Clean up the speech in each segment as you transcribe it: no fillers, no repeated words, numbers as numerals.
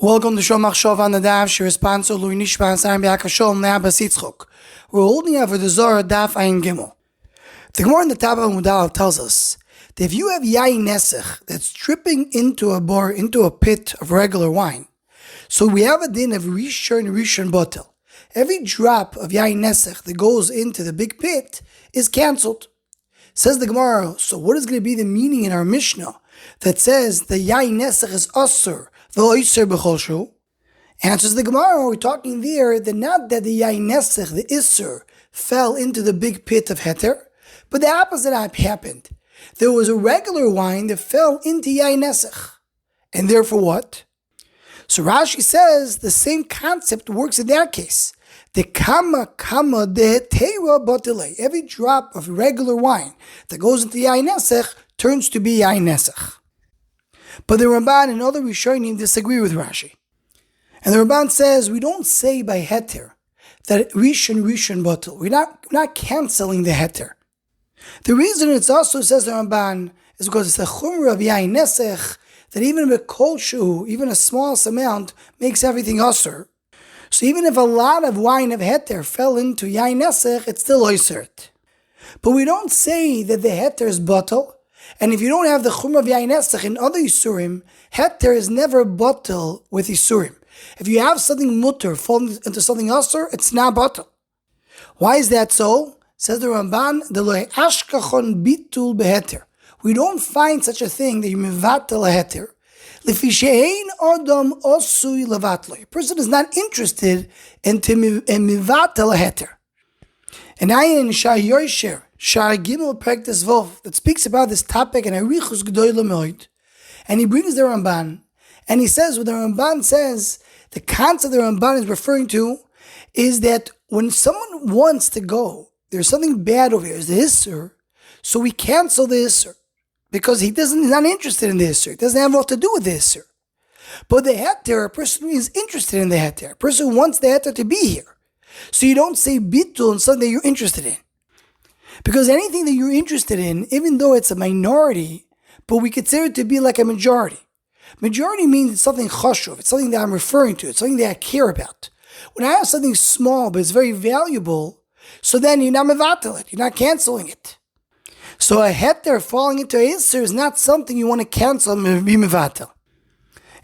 Welcome to Shomach Shov on the Daf. She responds to Lui Nishban Sarim B'Hakashom Ne'abas Yitzchok. We're holding over the Zara Daf Ayin Gimel. The Gemara in the top of Mudal tells us that if you have yayin nesech that's dripping into a pit of regular wine, so we have a din of rishon botel. Every drop of yayin nesech that goes into the big pit is cancelled. Says the Gemara, so what is going to be the meaning in our Mishnah that says the yayin nesech is Issur v'lo Issur b'chol shu? Answers the Gemara, we're talking there that not that the yayin nesech, the Issur, fell into the big pit of Heter, but the opposite happened. There was a regular wine that fell into yayin nesech. And therefore what? So Rashi says the same concept works in that case. The kama de teira botele. Every drop of regular wine that goes into yayin nesech turns to be yayin nesech. But the Ramban and other Rishonim disagree with Rashi. And the Ramban says we don't say by Heter that rishon botel. We're not canceling the Heter. The reason it's also, says the Ramban, is because it's a chumrah of yayin nesech that even with kol shu, even a small amount, makes everything Issur. So even if a lot of wine of Heter fell into yayin nesech, it's still Issur. But we don't say that the Heter is botel. And if you don't have the chumrah of yayin nesech in other Issurim, Heter is never botel with Issurim. If you have something mutter falling into something Issur, it's not botel. Why is that so? Says the Ramban, the loy ashkachon bitul beheter. We don't find such a thing that you mevatel a heter. Lefi she'ein adam osui levatlo. A person is not interested in mevatel a heter. And I in Shar Yosher, Shar Gimel Practice Vov, that speaks about this topic and Arichus G'doyle Meod. And he brings the Ramban, and he says what the Ramban says, the concept the Ramban is referring to is that when someone wants to go, there's something bad over here, is the Issur, so we cancel the Issur. Because he's not interested in the Issur. It doesn't have what to do with the Issur. But the Heter, a person who is interested in the Heter, a person who wants the Heter to be here. So you don't say Bitul on something that you're interested in. Because anything that you're interested in, even though it's a minority, but we consider it to be like a majority. Majority means it's something chashuv, it's something that I'm referring to, it's something that I care about. When I have something small but it's very valuable, so then you're not mevatel it, you're not canceling it. So a heter falling into a Issur is not something you want to cancel and be mevatel.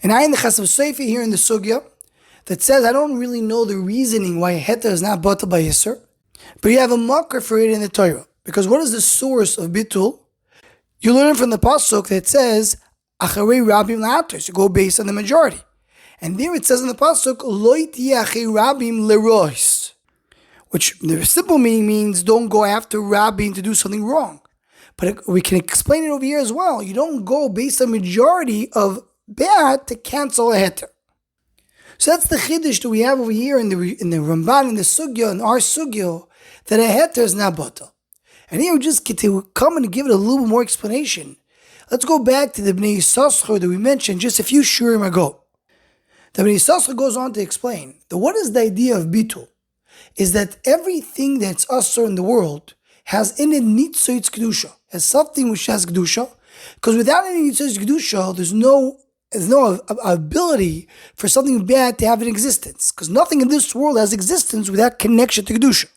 And I in the Chasam Sofer here in the Sugya that says I don't really know the reasoning why a heter is not batel by Issur, but you have a makar for it in the Torah. Because what is the source of Bitul? You learn from the pasuk that says acharei rabim la'atos. You go based on the majority, and there it says in the pasuk lo tiyeh acharei rabim lerois, which the simple meaning means don't go after rabim to do something wrong. But we can explain it over here as well. You don't go based on majority of bad to cancel a heter. So that's the chiddush that we have over here in the Ramban, in the Sugya, in our Sugya, that a heter is not batel. And here we just get to come and give it a little bit more explanation. Let's go back to the Bnei Yisachar that we mentioned just a few shurim ago. The Bnei Yisachar goes on to explain that what is the idea of Bitul? Is that everything that's Issur in the world has in it nitzotz kedusha, has something which has kedusha, because without any nitzotz kedusha, there's no ability for something bad to have an existence, because nothing in this world has existence without connection to kedusha.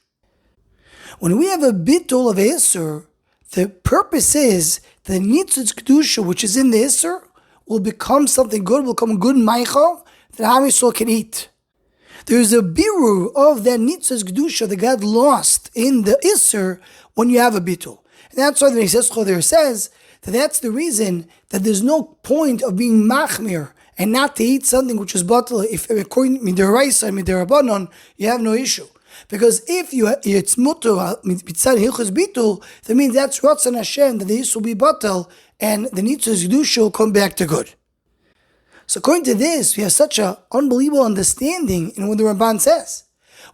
When we have a bitul of Issur, the purpose is the nitzotz kedusha, which is in the Issur, will become something good, will become a good meichel that Am Yisrael can eat. There's a birur of that nitzotz kedusha that got lost in the Issur when you have a bitul. And that's why the Yisachar there says that that's the reason that there's no point of being machmir and not to eat something which is batel. If according to midiraisa and midirabanon, you have no issue. Because if it's mutter mitzad hilchos bitul, that means that's Ratzon Hashem that the Issur will be batel and the nitzotz kedusha will come back to good. So according to this, we have such an unbelievable understanding in what the Ramban says.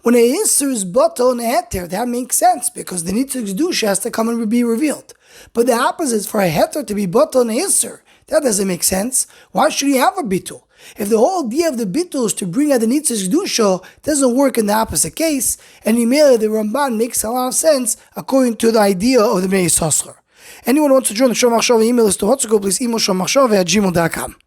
When a Issur is batel and a heter, that makes sense because the nitzotz kedusha has to come and be revealed. But the opposite is for a heter to be batel and a Issur. That doesn't make sense. Why should you have a bitul? If the whole idea of the bitul is to bring out the nitzotz kedusha, it doesn't work in the opposite case. And immediately the Ramban makes a lot of sense according to the idea of the Bnei Yisachar. Anyone who wants to join the Shomach Shov email list to Hotzko, please email shomachshov@gmail.com.